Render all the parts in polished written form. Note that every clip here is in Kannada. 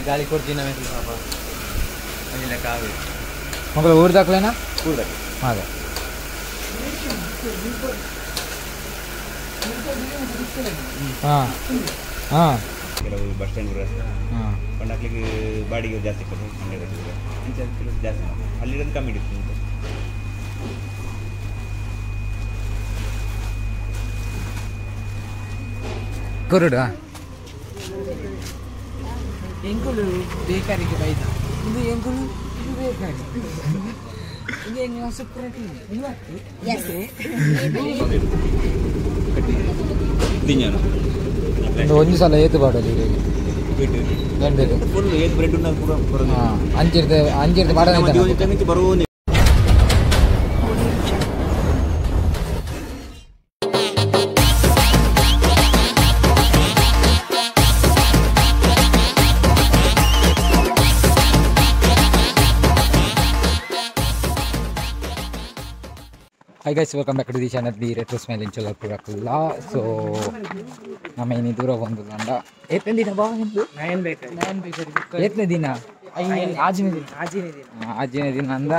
ಗಾಳಿ ಕೊಡ್ತೀನಿ ಪಾಪ ಅಲ್ಲಿಲ್ಲ ಕಾವಿ ಮಕ್ಕಳು ಊರ್ದಾಕ್ಲೇನಾ ಊರ್ದಾಕ ಹಾಗೆ ಹಾಂ ಹಾಂ ಕೆಲವು ಬಸ್ ಸ್ಟ್ಯಾಂಡ್ ಹಾಂ ಕೊಂಡಾಕ್ಲಿಕ್ಕೆ ಬಾಡಿಗೆ ಜಾಸ್ತಿ ಕೊಟ್ಟು ಜಾಸ್ತಿ ಅಲ್ಲಿರೋದು ಕಮ್ಮಿ ಇರುತ್ತೆ ಕೊರುಡು ಎಂಕುಲು ಬೇಕಾರಿಗೆ ಬೈದ ಇದು ಎಂಕುಲು ಇದು ಬೇಕಾಗಿ ಇದು ಹೆಂಗೆ ಸುಪ್ರಟಿ ಒಂದು ಸಲ ಏತು ಬಾಡೋದು ಫುಲ್ ಏತ್ ಬ್ರೆಡ್ ಅಂಜಿರ್ದು ಬಾಡ ಬರುವ Hi guys, welcome back to the channel The Retro Smile in Cholapura. So, ನಮ್ಮ ಇನ್ನು ದೂರ ಒಂದು ದಂಡ ಎತ್ತನೇ ದಿನ ಬಾ ಎಂದು ಎತ್ತನೇ ದಿನ ಆಜಿನ ದಿನ ಅಂದ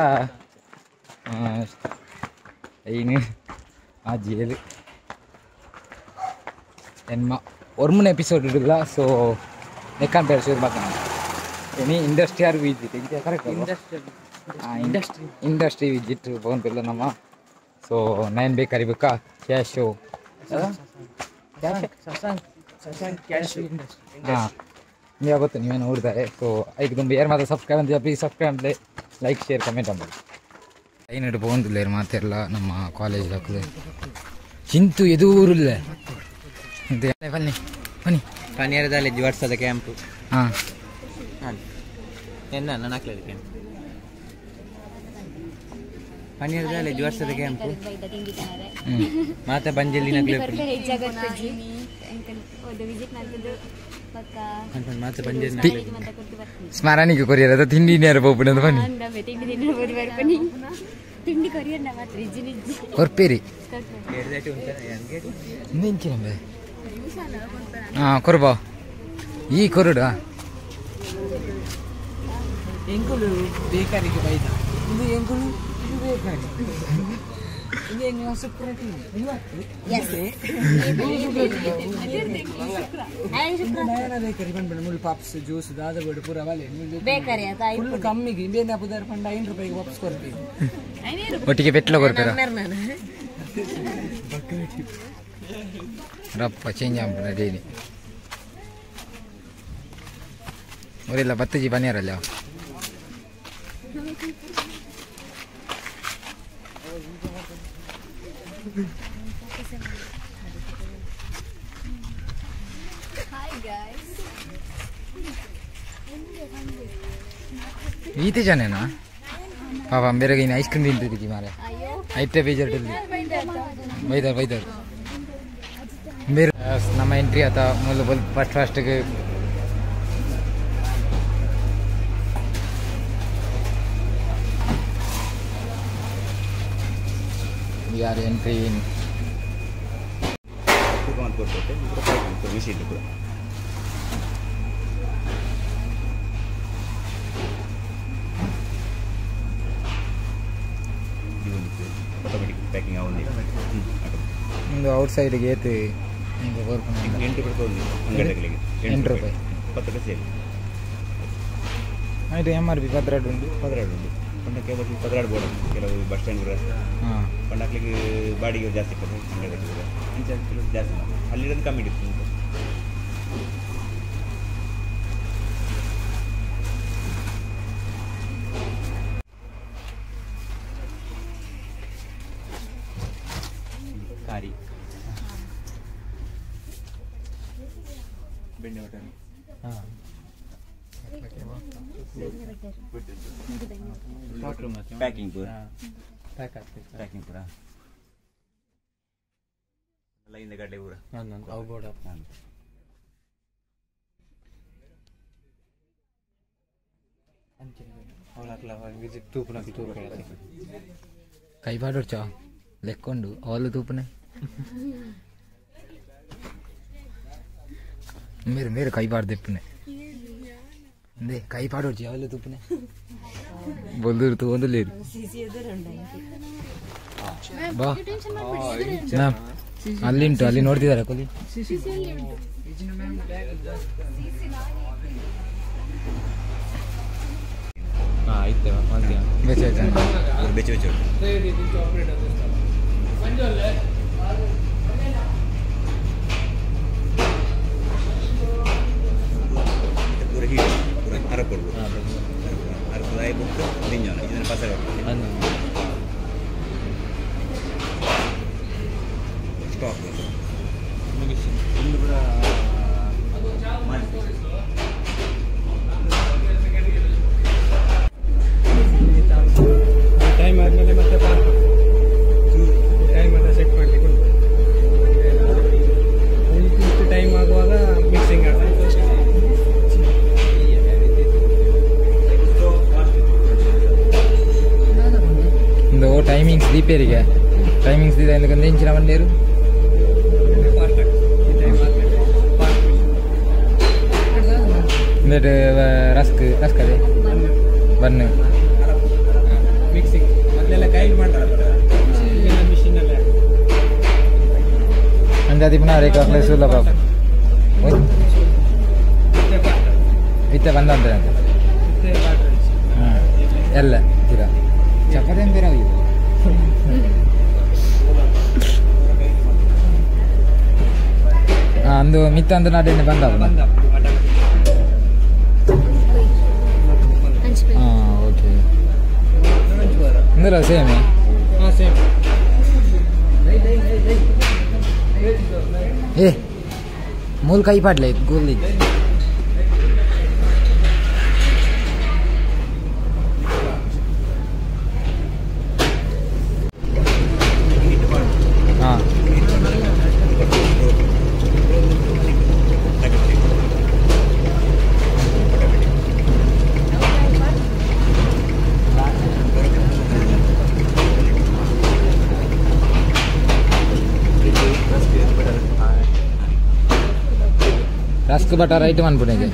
ಐನು ಆಜಿಯಲ್ಲಿ ಎನ್ಮ ಒರ್ಮುನ ಎಪಿಸೋಡ್ ಇಡಲ್ಲ ಸೊ ನೆಕ್ಕನ್ ಬೇರೆ ಶುರು ಮಾಡ್ತಾನೆ ಏನಿ ಇಂಡಸ್ಟ್ರಿ ಯಾರು ವಿಜಿಟ್ ಕರೆಕ್ಟ್ ಇಂಡಸ್ಟ್ರಿ ವಿಜಿಟ್ ಬೋನ್ ಬಿಲ್ಲ ನಮ್ಮ ಸೊ ನೈನ್ ಬೇಕಾರಿ ಬೇಕಾ ಕ್ಯಾಶು ಹಾಂ ನೀವು ಗೊತ್ತು ನೀವೇನು ನೋಡಿದ್ದಾರೆ ಸೊ ಈಗ ತುಂಬ ಯಾರು ಮಾತ್ರ ಸಬ್ಸ್ಕ್ರೈಬ್ ಅಂತ ಪ್ಲೀಸ್ ಸಬ್ಸ್ಕ್ರೈಬ್ ಅಂದರೆ ಲೈಕ್ ಶೇರ್ ಕಮೆಂಟ್ ಅಂಬೋದು ಐನಡು പോകുന്നില്ല ಮಾತೆಲ್ಲ ನಮ್ಮ ಕಾಲೇಜ್ ಹಾಕಲು ಚಿಂತು ಎದೂರಿಲ್ಲ ಬನ್ನಿ ಬನ್ನಿ ಕನ್ಯಾರದಲ್ಲಿ ವರ್ಷದ ಕ್ಯಾಂಪು ಹಾಂ ನನ್ನ ಹಾಕ್ಲಿಲ್ಲ ಕ್ಯಾಂಪ್ ಪನ್ನೀರದಲ್ಲಿ ವರ್ಷದ ಕ್ಯಾಂಪು ಮತ್ತೆ ಬಂಜಲ್ಲಿ ಮತ್ತೆ ಬಂಜಲ್ಲಿ ಸ್ಮರಣಿಗೆ ಕೊರಿಯರ್ ತಿಂಡಿ ನೇರ ಹೋಗ್ಬಿಡ ಬನ್ನಿ ಕೊರ್ಪೇರಿ ನೆಂಚಿನ ಹಾಂ ಕೊರ್ಬಾ ಈ ಕೊರುಡ ಎಂಕುಲು ಬೇಕಾರಿಗೆ ಬೈದ ಇದು ಎಂಕುಲು ಇದು ಬೇಕಾಗಿ ಇದು ಹೆಂಗೆ ಸುಪ್ರಟಿ ನಯನ ಬೇಕರಿ ಬಂದ್ಬಿಡು ಮುಳ್ಳು ಪಾಪ್ಸ್ ಜ್ಯೂಸ್ ದಾದ ಬಿಡು ಪೂರ ಬಲೆ ಫುಲ್ ಕಮ್ಮಿಗೆ ಇಂಬೇನ ಪುದರ್ ಪಂಡ 5 ರೂಪಾಯಿಗೆ ವಾಪಸ್ ಕೊಡ್ತೀವಿ ಒಟ್ಟಿಗೆ ಪೆಟ್ಲ ಕೊಡ್ತಾರ ರಪ್ಪ ಚೇಂಜ್ ಆಗ್ಬಿಡ ಡೈಲಿ ಅವರೆಲ್ಲ ಬತ್ತಜಿ ಬನ್ನಿಯಾರಲ್ಲ ಈತೆ ಜನೇನಾ ಪಾಪ ಬೇರೆ ಇನ್ನು ಐಸ್ ಕ್ರೀಮ್ ತಿಂತಿದ್ದೀವಿ ಮಾರೆ ಐತೆ ಬೇಜಾರಲ್ಲಿ ಬೈದಾರು ಬೇರೆ ನಮ್ಮ ಎಂಟ್ರಿ ಆತ ಮೊದಲು ಫಸ್ಟ್ಗೆ we are entry in ಒಂದು ಔಟ್ ಸೈಡ್ ಏತು ಆಯ್ತು MRP 12 ಉಂಟು ಕೊಂಡಕ್ಕೆ ಪದರಾಡು ಬೋರ್ಡ್ ಕೆಲವು ಬಸ್ ಸ್ಟ್ಯಾಂಡ್ ಹಾಂ ಕೊಂಡಾಕ್ಲಿಕ್ಕೆ ಬಾಡಿಗೆ ಜಾಸ್ತಿ ಕೊಟ್ಟು ಜಾಸ್ತಿ ಅಲ್ಲಿರೋದು ಕಮ್ಮಿ ಇರುತ್ತೆ ಕಾರಿ ಬೆಣ್ಣೆ ಬಟನ್ ಹಾಂ ಪ್ಯಾಕಿಂಗ್ ಪೂರ ಪ್ಯಾಕಿಂಗ್ ಪೂರ ಎಲ್ಲ ಹಿಂದೆ ಗಡ್ಡೆ ಪೂರ ಅವು ಬೋರ್ಡ್ ಕೈ ಬಾಡೋಡ್ ಚಾ ಲೆಕ್ಕೊಂಡು ಅವಳು ತೂಪನೆ మీరు కై బార్ తెప్పునే అందే కై పాడొచ్చు ఎవరు తుప్పునే బొల్లు తోందలేదు ಬಾ ಅಲ್ಲಿ ಉಂಟು ಅಲ್ಲಿ ನೋಡ್ತಿದ್ದಾರೆ ಕೊಲಿ ಆಯ್ತು ಬೆಚ್ಚ ಅರಪೊಳ್ಳು ಅರಪದಾಯಿ ಬಿಟ್ಟು ನಿಂಜೋಣ ಇದನ್ನು ಪಸರ ಸ್ಟಾಪ್ ಮುಗಿಸಿ ಒಂದು ಕೂಡ ಟೈಮ್ ಆದಮೇಲೆ ಮತ್ತೆ ಟೈಮ್ ಅಂತ ಸೆಟ್ ಮಾಡಲಿಕ್ಕೆ ಇಷ್ಟು ಟೈಮ್ ಆಗುವಾಗ ಮಿಕ್ಸಿಂಗ್ ಒಂದು ಟೈಮಿಂಗ್ಸ್ ರಿಪೇರಿಗೆ ಟೈಮಿಂಗ್ಸ್ ಇದೆ ఎందుకంటే ಇಂಚಿನ ಬಂಡೇರು എന്നിട്ട് ರಸ್ಕ್ ಅದೇ ಬನ್ನು ಮಿಕ್ಸಿಂಗ್ ಮೊದಲೆಲ್ಲ ಕೈಲಿ ಮಾಡ್ತಾರೆ ಮಿಷಿನಲ್ಲೇ ಅಂದಾದಿ ಪುನಃ ರೇಖಾ ಸುಲಭ ಇತ್ತೆ ಬಂದಂತೆ ಎಲ್ಲ ತೀರಾ ಚಪಾತಿ ಅಂತ ನಾವು ಅಂದು ಮಿತ್ತ ಅಂದು ನಾಡಿನ ಬಂದ ಓಕೆ ಅಂದ್ರೆ ಸೇಮೇ ಏ ಮೂಲ ಕೈ ಪಾಡ್ಲೆ ಗೋಲಿ ರಸ್ಕ್ ಬಟರ್ ಐಟಮ್ ಅನ್ಬಿಟ್ಟಿದೆ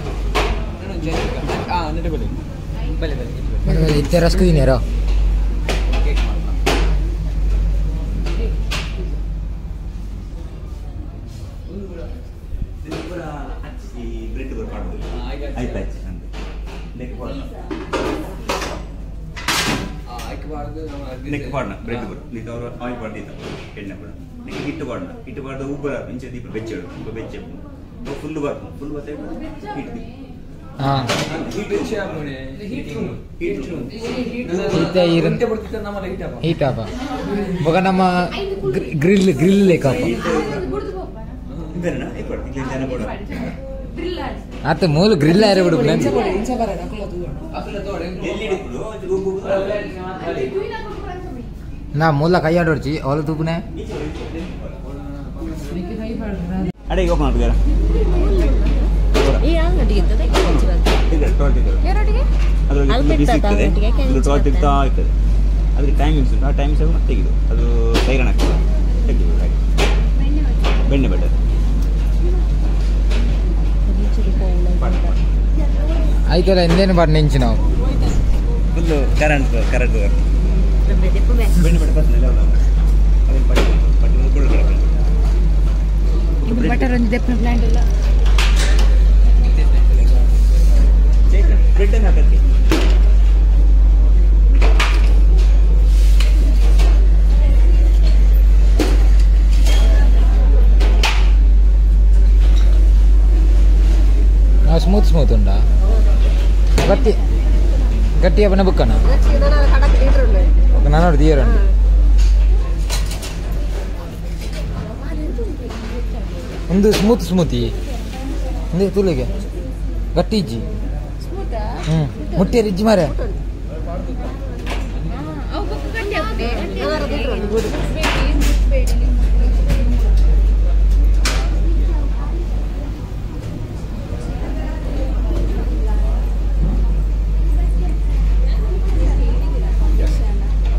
ಇತ್ತೆ ರಸ್ಕ್ ತಿನ್ಯಾರೋ ನೆಕ್ ಪಾಡ್ನ ಬ್ರೆಡ್ ಬರು ನೀನು ಅವರು ಆಯಿಲ್ ಪಾಡ್ದಿದ್ದ ಎಣ್ಣೆ ಕೂಡ ನೀನು ಹಿಟ್ಟು ಪಾಡ್ದ ಉಬ್ಬರ ಇಂಚೆ ದೀಪ ಬೆಚ್ಚಡು ಉಬ್ಬ ಬೆಚ್ಚೆ ಫುಲ್ ಬರ್ತು ಫುಲ್ ಬರ್ತಾ ಹಿಟ್ಟು ಹೀಟಾಪ ಬೊಕ ನಮ್ಮ ಗ್ರಿಲ್ ಗ್ರಿಲ್ ಲೇಕಪ್ಪ ಆತ ಮೂಲ ಗ್ರಿಲ್ ಯಾರೇ ಬಿಡು ನಾ ಮೂಲ ಕೈ ಆಡೋಡ್ಚಿ ಅವಳು ತೂಪನೆ ಅಡೆ ಈಗ ಓಪನ್ ಆಗ್ತದೆ ತಿಗ್ತಾ ಆಗ್ತದೆ ಅದಕ್ಕೆ ಟೈಮಿಂಗ್ಸ್ ಉಂಟು ಆ ಟೈಮಿಂಗ್ಸ್ ಮತ್ತೆ ತೆಗೆದು ಅದು ಸೈರನ್ ಆಗ್ತದೆ ತೆಗೆದು ಹಾಗೆ ಬೆಣ್ಣೆ ಬೆಟ್ಟದು ಆಯ್ತಲ್ಲ ಇನ್ನೇನು ಬಣ್ಣ ಇಂಚು ನಾವು ಫುಲ್ಲು ಕರೆಂಟ್ ಬೆಣ್ಣೆ ಬೆಟ್ಟ ಬರ್ತದೆ ಅದನ್ನು ಪಟ್ಟಿ ಬಟರ್ ಒಂದು ದೆಪ್ಪನ ಪ್ಲಾಂಟ್ ಇಲ್ಲ ಬ್ರೆಡ್ ಅನ್ನು ಹಾಕಿ ಸ್ಮೂತ್ ಉಂಟಾ ಗಟ್ಟಿ ಅವನ ಬುಕ್ಕನ ನಾನು ದಿಯರಂಡು ಒಂದು ಸ್ಮೂತಿ ಅಂದ್ರೆ ತುಳಿಗೆ ಗಟ್ಟಿ ಇಜ್ಜಿ ಮುಟ್ಟಿ ಇಜ್ಜಿ ಮಾರೆ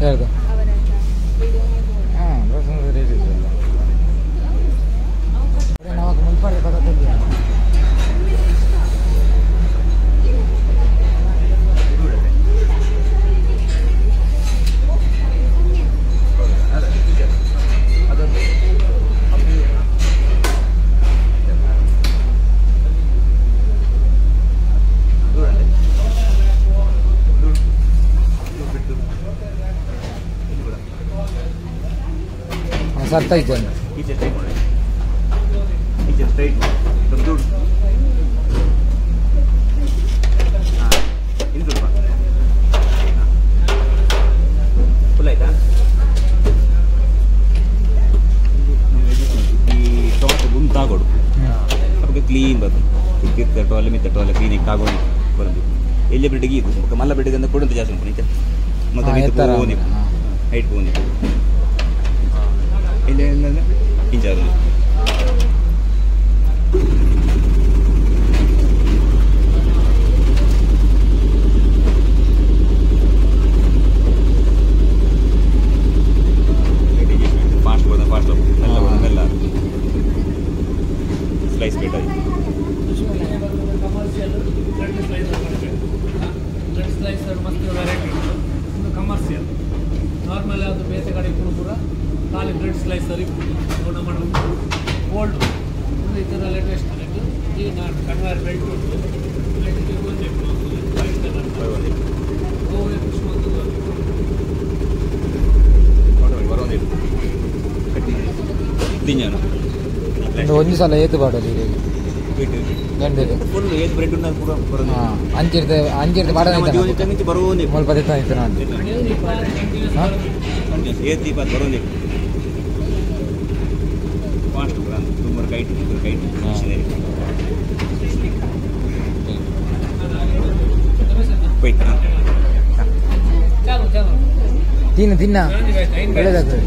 ಹೇಳ್ದು ನಾವು ಮುಲ್ಪಾಡಿ ಪದ ಸತ್ತ ಇದ್ದಾನೆ ಈಚೆ ಸ್ಟ್ರೈಟ್ ಮಾಡಿ ಈಚೆ ಸ್ಟ್ರೈಟ್ ಸ್ವಲ್ಪ ದುಡ್ಡು ಹಾಂ ಇನ್ನು ಸ್ವಲ್ಪ ಫುಲ್ ಆಯ್ತಾ ಈ ಟೊಮೆಟೊ ಗುಂಡು ತಾಗೋಡು ಸ್ವಲ್ಪ ಕ್ಲೀನ್ ಬರ್ತದೆ ಕಿರ್ತ ಟೋಲೆ ಮಿತ್ತ ಟೋಲೆ ಕ್ಲೀನಿಗೆ ತಾಗೋದು ಬರೋದು ಎಲ್ಲಿ ಬ್ರೆಡ್ಗೆ ಇದು ಮಲ್ಲ ಬ್ರೆಡ್ಗೆ ಅಂದ್ರೆ ಕೊಡಂತ ಜಾಸ್ತಿ ಉಂಟು ನಿಂತೆ ಮತ್ತೆ ಪೋನಿ ಹೈಟ್ ಪೋನಿ ಇಲ್ಲಿ ಇಂಚಾರು ಫಾಸ್ಟ್ ಬರೋದು ಫಾಸ್ಟ್ ಎಲ್ಲ ಬರೋದೆಲ್ಲ ಸ್ಲೈಸ್ ಬೇಕಾಗಿ ಸ್ಲೈಸರ್ ಮತ್ತು ವೆರೈಟಿ ಒಂದು ಕಮರ್ಷಿಯಲ್ ನಾರ್ಮಲ್ ಯಾವುದು ಬೇರೆ ಕಡೆ ಕೂಡ ಖಾಲಿ ಬ್ರೆಡ್ ಸ್ಲೈಸರ್ ಗುಣಮಟ್ಟ ಓಲ್ಡ್ ಒಂದು ಈ ಥರ ಲೇಟೆಸ್ಟ್ ಆಯಿತು ಈಗ ನಾನು ಕನ್ವೈರ್ ಬೆಲ್ಟ್ ಉಂಟು ವೈಟ್ ಕಲರ್ ಗೋವೆ ಪುಷ್ಪಂದು ಬರೋದಿಲ್ಲ ದಿನ ಒಂದು ಸಲ ಏತು ಬಾಡೋದು ಫುಲ್ ಏತ್ ಬ್ರೆಡ್ ಉಂಟು ಕೂಡ ಬರೋದು ಅಂಚಿರ್ದು ಬಾಡ ಬರೋದು ಸ್ವಲ್ಪ ದಿತ್ತು ನಾನು ಏತ್ ದೀಪ ಬರೋದಿಲ್ಲ ಫಾಸ್ಟ್ ತುಂಬ ಕೈಟ್ ಮಿಷನರಿ ತಿನ್ನ ಒಳ್ಳೇದಾಗ್ತದೆ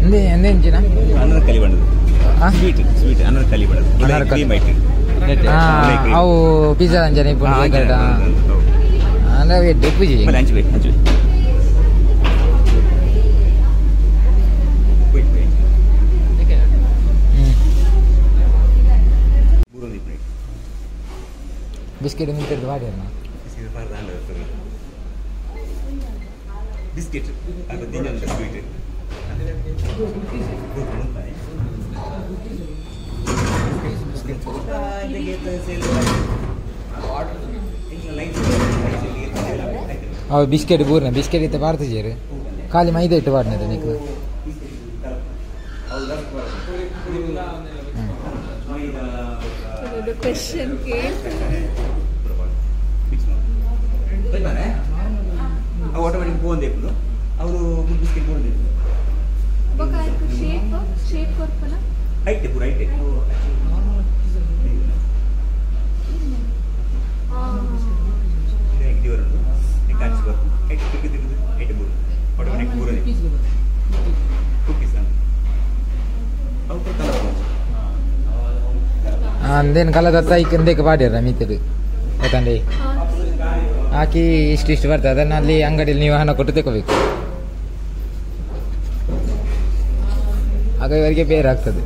ಎಂದೇ ಇಂಚಿನ ಅನ್ನದ ಕಲಿ ಬಣ್ಣದು ಸ್ವೀಟ್ ಅನ್ನದ ಕಲಿ ಬಣ್ಣದು ಕ್ರೀಮ್ ಐಟ್ ಅವು ಪಿಜ್ಜಾ ಅಂಜನೆ ಅಂದ್ರೆ ಡೆಪ್ಪುಜಿ ಹಂಚ್ಬೇಕು ಬಿಸ್ಕೆಟ್ ನಿಂತಿದ್ದು ಮಾಡಿ ಅಣ್ಣ ಬಿಸ್ಕೆಟ್ ಅದು ದಿನಂತ ಸ್ವೀಟ್ ಅವು ಬಿಸ್ಕೆಟ್ ಬೂರ್ನ ಬಿಸ್ಕೆಟ್ ಇತ್ತು ಬಾರ್ತಿದ್ದೀರಿ ಖಾಲಿ ಮೈದಾ ಇಟ್ಟು ಬಾಡ್ನದ ನಿಕ್ಕು ಕ್ವೆಶ್ಚನ್ ಆಟೋಮೆಟಿಕ್ ಬೋಂದು ಅವರು ಬಿಸ್ಕೆಟ್ ಬೋಂದು ಶೇಪ್ ಕೊರ್ಪನ ಐತೆ ಪೂರ ಐತೆ ಅಂದೇನು ಕಲದತ್ತ ಈಕೆಂದೇಕೆ ಬಾಡ್ಯಾರ ಮೀತದು ಗೊತ್ತಂಡಿ ಹಾಕಿ ಇಷ್ಟು ಬರ್ತದೆ ಅದನ್ನು ಅಲ್ಲಿ ಅಂಗಡಿಯಲ್ಲಿ ನೀವು ಹಣ ಕೊಟ್ಟು ತಗೋಬೇಕು ಆಗ ಇವರಿಗೆ ಬೇರೆ ಆಗ್ತದೆ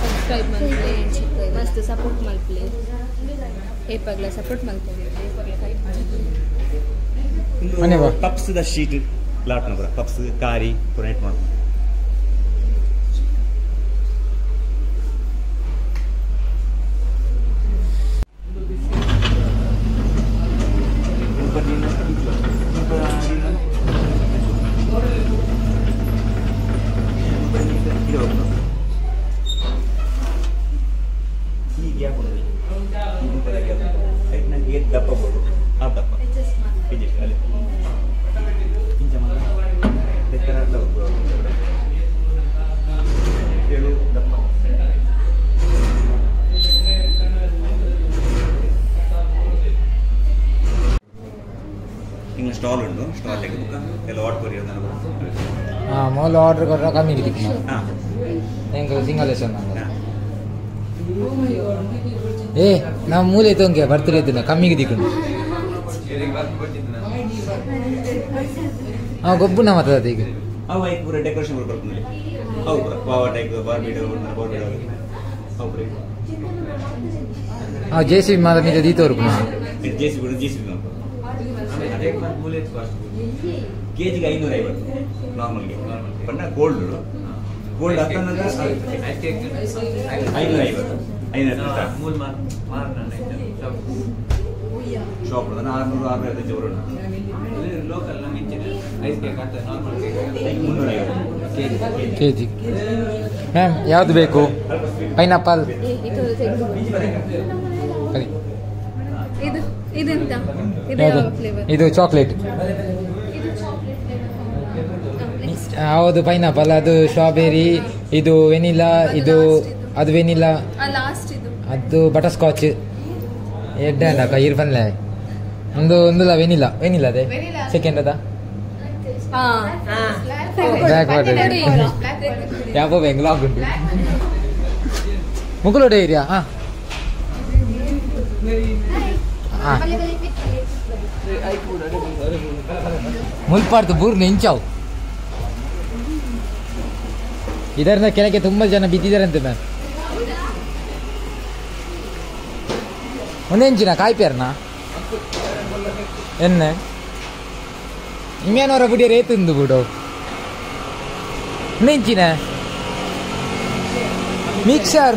ಸಬ್ಸ್ಕ್ರೈಬ್ ಮಾಡ್ತಾರೆ ಮಸ್ತ್ ಸಪೋರ್ಟ್ ಮಾಡ್ಲಿ ಏಪಗ್ಲ ಸಪೋರ್ಟ್ ಮಾಡ್ತಾರೆ ಮನೆ ಬಾ cups the sheet lot Nagar cups ಕಾರಿ ಪೂರ ನೆಟ್ ಮಾಡ್ತಾರೆ ದಪ್ಪ ಬೋರ್ಡು ಆ ದಪ್ಪ ಅಲ್ಲಿ ದಪ್ಪ ಹಿಂಗೆ ಸ್ಟಾಲ್ ಉಂಟು ಸ್ಟಾಲ್ ತೆಗೆದು ಎಲ್ಲ ಆರ್ಡರ್ ಕೊರಿಯೋದು ಮೊದಲು ಆರ್ಡರ್ ಕೊಟ್ಟರೆ ಕಮ್ಮಿ ಇರ್ತಿತ್ತು ಹಾಂ ಹೆಂಗೆ ಸಿಂಗಲ್ ಎಸ್ ಏ ನಾವು ಮೂಲೆ ತೊಂಗೆ ಬರ್ತಾರೆ ಇದ್ದೀನಿ ಕಮ್ಮಿಗೆ ದಿಕ್ಕೊಂಡು ಹಾಂ ಗೊಬ್ಬು ನಮ್ಮ ಮಾತದ ಈಗ ಅವು ಐಕ್ ಪೂರ ಡೆಕೋರೇಷನ್ ಬರ್ಕೊಂಡು ಅವು ಪೂರ ಪಾವ ಟೈಪ್ ಬಾರ್ಬಿಡೋ ಬಾರ್ಬಿಡೋ ಅವು ಪೂರ ಹಾಂ ಜೆ ಸಿ ಬಿ ಮಾತ್ರ ನಿಜ ದೀತವ್ರು ಜೆ ಸಿ ಬಿ ಕೆಜಿಗೆ 550 ನಾರ್ಮಲ್ಗೆ ಬಣ್ಣ ಗೋಲ್ಡ್ ಹಾಕೊಂಡ್ರೆ 550 shop 600 650 local K G. Ma'am ಯಾವುದು ಬೇಕು? ಪೈನಾಪಲ್. ಇದು ತೆಗೆದು ಸರಿ. ಇದು ಇದೆಂತ ಇದು ಯಾವುದು? ಯಾವ ಫ್ಲೇವರ್? ಇದು ಚಾಕ್ಲೇಟ್. ಇದು ಚಾಕ್ಲೇಟ್ ಫ್ಲೇವರ್. ಹೌದು ಪೈನಾಪಲ್, ಅದು ಸ್ಟ್ರಾಬೆರಿ, ಇದು ವೆನಿಲಾ, ಇದು ಅದು ವೆನಿಲಾ, ಲಾಸ್ಟ್ ಇದು ಅದು ಬಟರ್ ಸ್ಕಾಚ್. ಎಡ್ಡೆ ಅಲ್ಲ ಇರ್ಬನ್ಲೆ ಒಂದುಲ ವೆನಿಲಾ ಅದೇ ಸೆಕೆಂಡ್ ಅದ ಬ್ಯಾಕ್ ಮಾಡಿ ಯಾವ ಬೆಂಗ್ಲಾಗ್ ಉಂಟು ಮುಗುಲೋಡೆ ಏರಿಯಾ. ಮುಲ್ಪಾಡ್ತು ಬೂರ್ನ ಇಂಚಾವು. ಇದರಿಂದ ಕೆಳಗೆ ತುಂಬ ಜನ ಬಿದ್ದಿದ್ದಾರಂತೆ ಮ್ಯಾಮ್. ಒಂದೆಂಚಿನ ಕಾಯ್ಪೇರ್ನ ಎನ್ನೆ ಇಮ್ಯಾನವರ ಬುಡಿಯ ರೇತುಂದು ಬಿಡು. ಒಂದೆಂಚಿನ ಮಿಕ್ಸರ್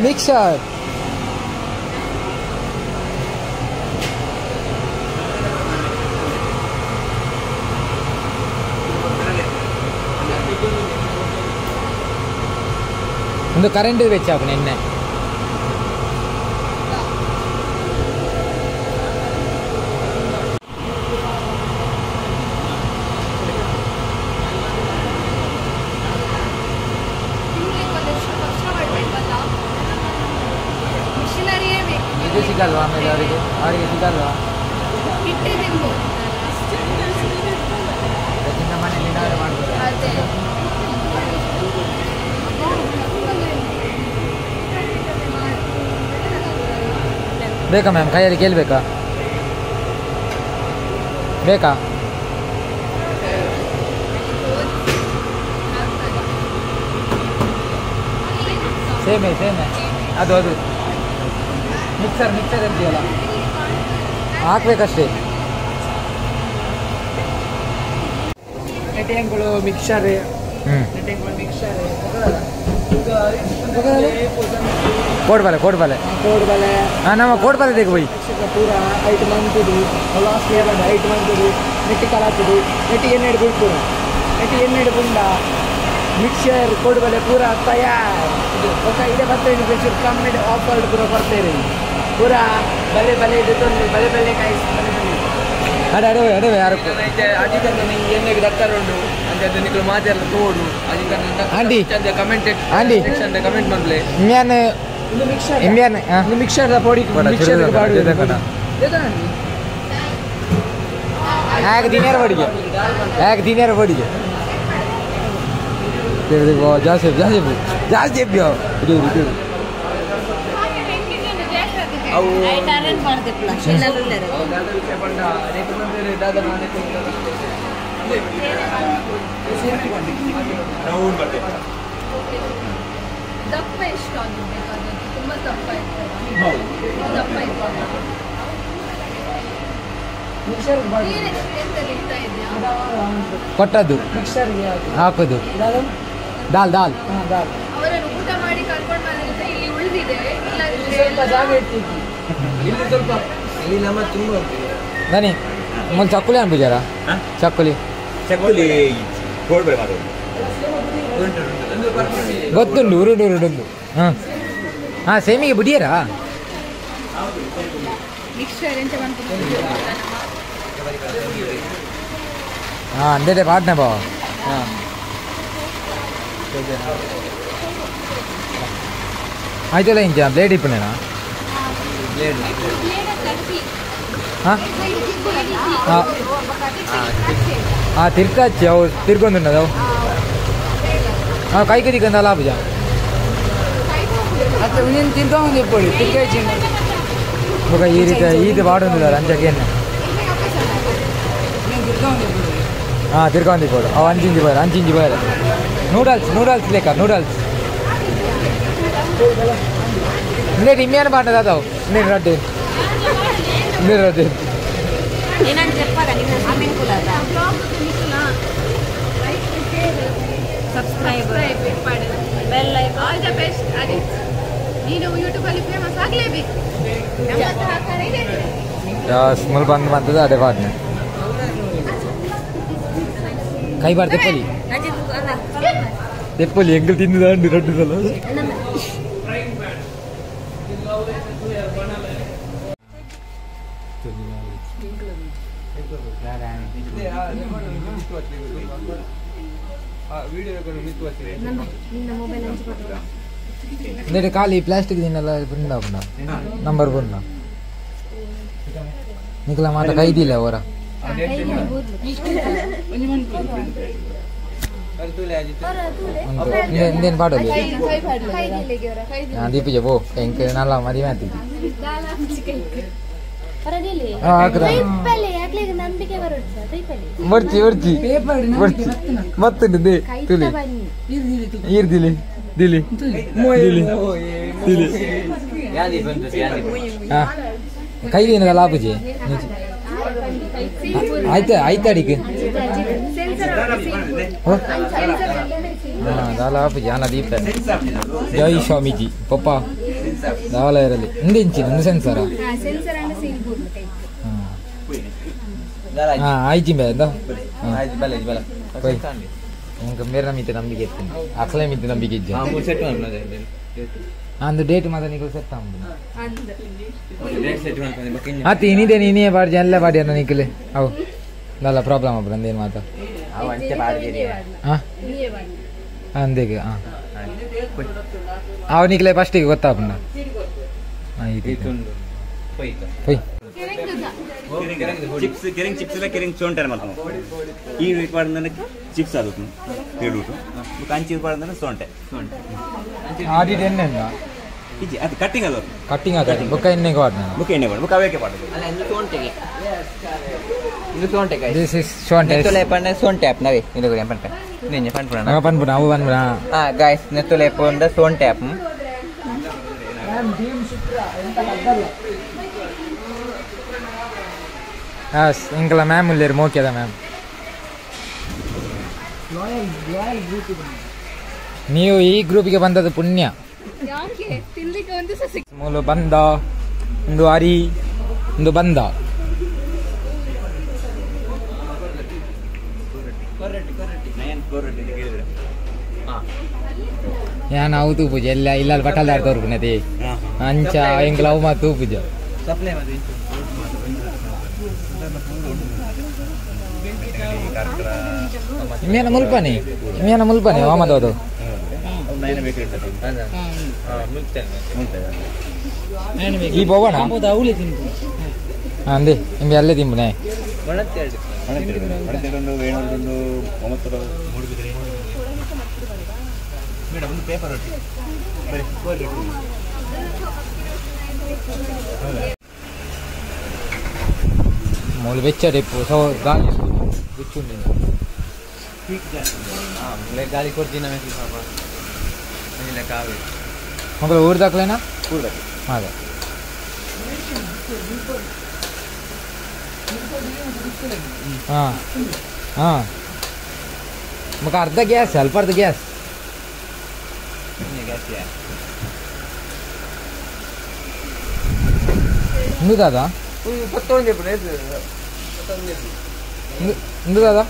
ಒಂದು ಕರೆಂಟ್ വെച്ചാപ്പന എന്നെ ಇದು ಸಿಗಲ್ವಾ ಆಮೇಲೆ ಅವರಿಗೆ ಸಿಗಲ್ವಾ? ಮನೇಲಿ ಏನಾದ್ರು ಮಾಡ್ಬೋದು. ಬೇಕಾ ಮ್ಯಾಮ್? ಕೈಯಲ್ಲಿ ಕೇಳಬೇಕಾ? ಬೇಕಾ? ಸೇಮೆ ಅದು ಮಿಕ್ಸರ್ ಇರ್ತೀಯಲ್ಲ ಹಾಕ್ಬೇಕಷ್ಟೇ. ನೆಟೆಂಗಳು ಮಿಕ್ಸರ್ ಕೋಡ್ಬಾಲೆ ಹಾಂ ನಮ್ಮ ಕೋಡ್ಬಾಲೆ ತೆಗೆ ಹೋಯ್ ಪೂರ 8 ಮಂತ್ ಲಾಸ್ಟ್ ಇಯರ್ 8 ಮಂತ್ ನೆಟ್ಟಿ ಕಲಾತದು ನೆಟ್ಟಿ ಎಣ್ಣೆಡು ಬಿಡ್ತು ನೆಟ್ಟಿ ಎಣ್ಣೆಡು ಬುಂಡ ಮಿಕ್ಸರ್ ಕೋಡ್ಬಾಲೆ ಪೂರ ತಯಾರ್ ఒక ಇದೆ ಬರ್ತೇನೆ ಬೆಚ್ಚು ಕಮ್ಮಿ ಆಫರ್ ಪೂರ ಬರ್ತೇನೆ ಪೂರ ಬಲೆ ಬಲೆ ಕಾಯಿ ಅಡವೆ ಯಾರು ಅಜಿಕನ್ನ ಎಣ್ಣೆಗೆ ದಕ್ಕರುಂಡು ಅಂತ ನಿಕ್ಲು ಮಾತೆಲ್ಲ ತೋಡು ಆಂಟಿ ಕಮೆಂಟ್ ಆಂಟಿ ಕಮೆಂಟ್ ಮಾಡ್ಲೆ ಇಂಡಿಯನ್ ಮಿಕ್ಸರ್ ಪೊಡಿ এক দিনের বডিকে ಜಾಸ್ತಿ ದಪ್ಪ ಎಷ್ಟು ಆಗಿರ್ಬೇಕಾದ್ರೆ ತುಂಬಾ ದಪ್ಪ ಕೊಟ್ಟದ್ದು ಹಾಕೋದು ದಾಲ್ ಅವರನ್ನು ಊಟ ಮಾಡಿ ಕರ್ಕೊಂಡು ಬಂದಿದ್ರೆ ಇಲ್ಲಿ ಉಳಿದಿದೆ ಸ್ವಲ್ಪ ಜಾಗ ಇರ್ತಿತ್ತು ಇಲ್ಲಿ ಸ್ವಲ್ಪ ಇಲ್ಲಿ ನಮ್ಮ ತುಂಬ ಬನ್ನಿ ಒಂದು ಚಕ್ಕುಲಿ ಅನ್ಬಿಜಾರ ಚಕ್ಕುಲಿ ಕೋಡ್ಬೇಡ ಮಾಡೋದು ಗೊತ್ತುಂಡು ಉರುಡು ಹಾಂ ಸೇಮಿಗೆ ಬಿಡಿಯರಾ ಮಿಕ್ಸರ್ ಎಂತ ಹಾಂ ಅಂದೇ ಪಾಟ್ನೆ ಬಾ ಹಾಂ ಆಯ್ತಲ್ಲ ಇಂಚ ಬ್ಲೇಡ್ ಇಪ್ಪನೇನಾ ಹಾಂ ತಿರ್ಕಾಚಿ ಅವು ತಿರ್ಗೊಂಡು ಕೈ ಕದಿಕಂದ ಲಾಭ ಮತ್ತೆ ನೀನು ತಿರ್ಕೊಂಡು ಇಪ್ಪಡಿ ತಿರ್ಕಾಯ್ಚಿ ಈ ರೀತಿ ಬಾಡೊಂದಿಲ್ಲ ಅಂಚಕ್ಕೆ ಹಾಂ ತಿರ್ಕೊಂಡು ಇಪ್ಪಡು ಅವು ಅಂಚಿಂಜಿ ಬೋಯ್ ನೂಡಲ್ಸ್ ಲೆಕ್ಕ ನೂಡಲ್ಸ್ ఇంకేటి ఇమ్యాన పాట దాదావు నేను రడ్డు ಸ್ಮೂಲ್ ಬಂದು ಬಂದದ್ದು ಅದೇ ಪಾಟ್ನೆ ಕೈಬಾರ್ ತೆಪ್ಪಲಿ ತೆಪ್ಪಲಿ ಎಂಕಲ್ ತಿಂದಿದಂಡು 2 ಸಲ అంటే ఖాళీ ప్లాస్టిక్ దీనిలో బృందా నంబర్ బృందా నికల మాట ఖైదీల ఎవరా ఇందేನು ಪಾಡೋದು ದೀಪಿಜ ಬೋ ಎಂಕ ನಲ್ಲ ಮದಿ ಮಾತಿ ಬರ್ಚಿ ಬರ್ಚಿ ಬರ್ಚಿ ಮತ್ತೊಂದು ದೇ ತುಲಿ ಈರ್ದಿಲಿ ದಿಲಿ ದಿಲಿ ದಿಲಿ ಕೈದೇನದ ಲಾಭಜಿ ಆಯ್ತಾ ಆಯ್ತಾ ಅಡಿಗೆ ದಾಲ ಆಪಜಿ ಅನ್ನ ದೀಪ ಜೈ ಸ್ವಾಮೀಜಿ ಪಪ್ಪ ದಾಲ ಇರಲಿ ಹಿಂದಿಂಚಿ ಒಂದು ಸೆನ್ಸರ ಆಯ್ತು ಬೇಡ ఇంకా మీరు నమ్మితే నమ్మిక ఎత్తుంది అసలే మిత్తి నమ్మిక అందు డేట్ మాత్రం నీకు సెట్ ಅತಿ ಏನಿದೆ ನೀನೇ ಬಾಡಿ ಎಲ್ಲ ಬಾಡಿ ಅನ್ನ ನಿಕ್ಕಲೆ ಅವು ನಲ್ಲ ಪ್ರಾಬ್ಲಮ್ ಅಪ್ಪ ಅಂದೇನು ಮಾತ ಅಂದೇಗೆ ಅವು ನಿಕ್ಕಲೆ ಫಸ್ಟಿಗೆ ಗೊತ್ತಾಪಣ್ಣ ಪೊಯ್ ಚಿಪ್ಸ್ ಕೆರಿಂಗ್ ಚಿಪ್ಸ್ ಇಲ್ಲ ಕೆರಿಂಗ್ ಸೋಂಟರ್ ಮಾಡ್ತಾವ ಈ ಪಾಡ್ದಂದ್ರೆ ಚಿಪ್ಸ್ ಆಗುತ್ತೆ ಹೇಳ್ಬಿಟ್ಟು ಕಂಚಿ ಪಾಡ್ದಂದ್ರೆ ಸೋಂಟೆ ಆಡಿಟ್ ಎಣ್ಣೆ ಇಜಿ ಅದು ಕಟ್ಟಿಂಗ್ ಅದು ಕಟ್ಟಿಂಗ್ ಆಗುತ್ತೆ ಬುಕ್ಕ ಎಣ್ಣೆಗೆ ವಾಡ್ನ ಬುಕ್ಕ ಎಣ್ಣೆ ಮಾಡಿ ಬುಕ್ಕ ಅವೇಕೆ ಪಾಡೋದು ಇದು ಸೋಂಟೆ ದಿಸ್ ಇಸ್ ಸೋಂಟೆ ನೆತ್ತುಲೆ ಪಂಡ ಸೋಂಟೆ ಆಪ್ ನವೆ ಇದು ಗುರಿ ಪಂಡ ನಿನ್ನೆ ಪಂಡ ನಾವು ಪಂಡ ಅವು ಬಂದ್ಬಿಡ ಗೈಸ್ ನೆತ್ತುಲೆ ಪಂಡ ಸೋಂಟೆ ಆಪ್ ఇంకలా మ్యామ్ లేరు మోకేదా మ్యామ్ ನೀವು ಈ ಗ್ರೂಪಿಗೆ ಬಂದದ್ದು ಪುಣ್ಯ ಮೂಲು ಬಂದ ಒಂದು ಅರಿ ಒಂದು ಬಂದ ഞാൻ ಅವು ತೂಪುಜ ಎಲ್ಲ ಇಲ್ಲ ಬಟ್ಟಲ್ದಾರ ತೋರ್ಪುಣತಿ ಅಂಚ ಎಂಗ್ಲ ಅವು ಮಾತು ತೂಪುಜ ಇಮೇನ ಮುಲ್ಪನಿ ವಾಮದವದು ಈ ಬೋವಣ ಅಂದೆ ನಿಮ್ಗೆ ಅಲ್ಲೇ ತಿಂಬುನೆ మూలు వెచ్చడెప్పు సో గాలి కూర్చుండి గాలి కొట్టిన మొదలు ఊరు దాకలేనా అదే మాకు అర్ಧ గ్యాస్ అల్ప అర్ಧ గ్యాస్ ఎందుకు దాదా ఎందుకు దాదా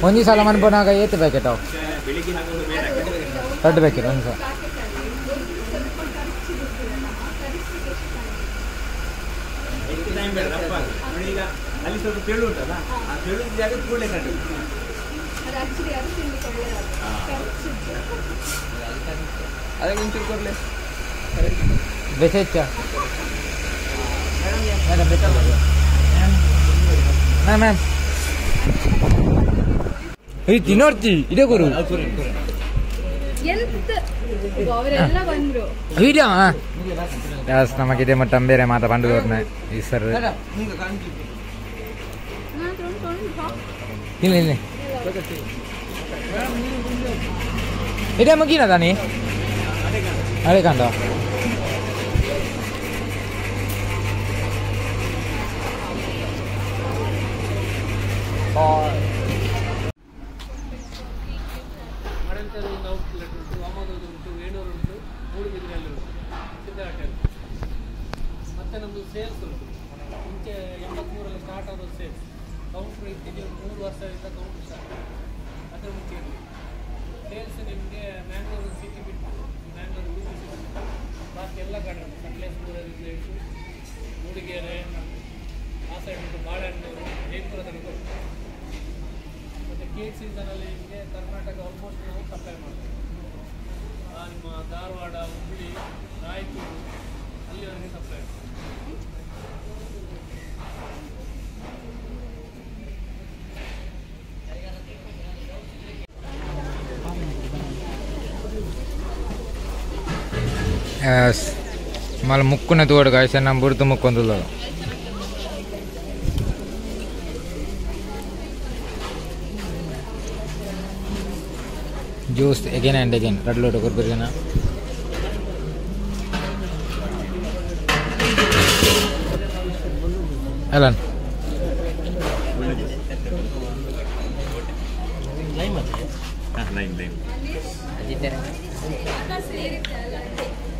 ಒಂದೇ ಸಲ ಮನ್ಬೋನಾಗ ಏತ್ ಪ್ಯಾಕೆಟ್ ಅವು 2 ಪ್ಯಾಕೆಟ್ ಒಂದು ಸಲ ಅಲ್ಲಿ ಸ್ವಲ್ಪ ತೆಳು ಉಂಟಲ್ಲ ಆ ತೆಳು ಜಾಗ ಕೂಡಲೇ ಕಟ್ಟು ಅದಕ್ಕೆ ಒಂಚೂರು ಕೊಡಲೇ ಬೆಸೆಚ್ಚ ಮ್ಯಾಮ್ ಈ ತಿನ್ನೋರ್ತಿ ಇದೇ ಗುರು ವಿಡಿಯೋ ಯಾಸ್ ನಮಗಿದೆ ಮತ್ತೆ ಬೇರೆ ಮಾತಾ ಪಂಡುದವ್ರನ್ನ ಈ ಸರ್ ಇಲ್ಲ ಇಲ್ಲ ಇದೇ ಮುಗಿನ ತಾನಿ ಅದೇ ಕಂಡ ಒಂದು ಔಟ್ಲೆಟ್ ಉಂಟು, ಅಮೋದದ್ದು ಉಂಟು, ವೇಣೂರು ಉಂಟು, ಮೂಡುಬಿದ್ರೆಯಲ್ಲಿ ಉಂಟು, ಸಿದ್ದಘಟ್ಟೆಯಲ್ಲಿ. ಮತ್ತು ನಮ್ಮದು ಸೇಲ್ಸ್ ಉಂಟು. ಮುಂಚೆ 83ರಲ್ಲಿ ಸ್ಟಾರ್ಟ್ ಆದದ್ದು ಸೇಲ್ಸ್. ಕೌಂಟ್ರ್ ಇತ್ತೀಚೆಗೆ 3 ವರ್ಷದಿಂದ ಕೌಂಟ್ರ್ ಸ್ಟಾರ್ಟ್. ಅದರ ಮುಂಚೆ ಇರಲಿ ಸೇಲ್ಸ್ ನಿಮಗೆ ಮ್ಯಾಂಗ್ಳೂರು ಸಿಟಿ ಬಿಟ್ಟು, ಮ್ಯಾಂಗ್ಳೂರು ಉಡುಪಿ ಸಿಟಿ ಬಿಟ್ಟು ಬಾಕಿ ಎಲ್ಲ ಕಡೆ ಉಂಟು. ಸಕಲೇಶ್ಪುರದಿಂದ ಇಟ್ಟು ಮೂಡಿಗೆರೆ ಆ ಸೈಡ್ ಉಂಟು, ಬಾಳೆಹಣ್ಣೂರು, ಜೈಪುರ ತನಕ ಉಂಟು. ಮತ್ತು ಕೇಕ್ ಸೀಸನಲ್ಲಿ ನಿಮಗೆ ಕರ್ನಾಟಕ ಆಲ್ಮೋಸ್ಟ್ ನಾವು ಸಪ್ಲೈ ಮಾಡ್ತೀವಿ. ನಿಮ್ಮ ಧಾರವಾಡ, ಹುಬ್ಬಳ್ಳಿ, ರಾಯಚೂರು ಅಲ್ಲಿವರೆಗೆ ಸಪ್ಲೈ ಮಾಡ್ತೀವಿ. మళ్ళీ ముక్కునే తోడు కాసి నా బుడత ముక్కొందులో juice again and again red load ఒకరు పెరిగిన ఎలా ಲೈಮ್ ಸೇರಿದ್ದಲ್ಲ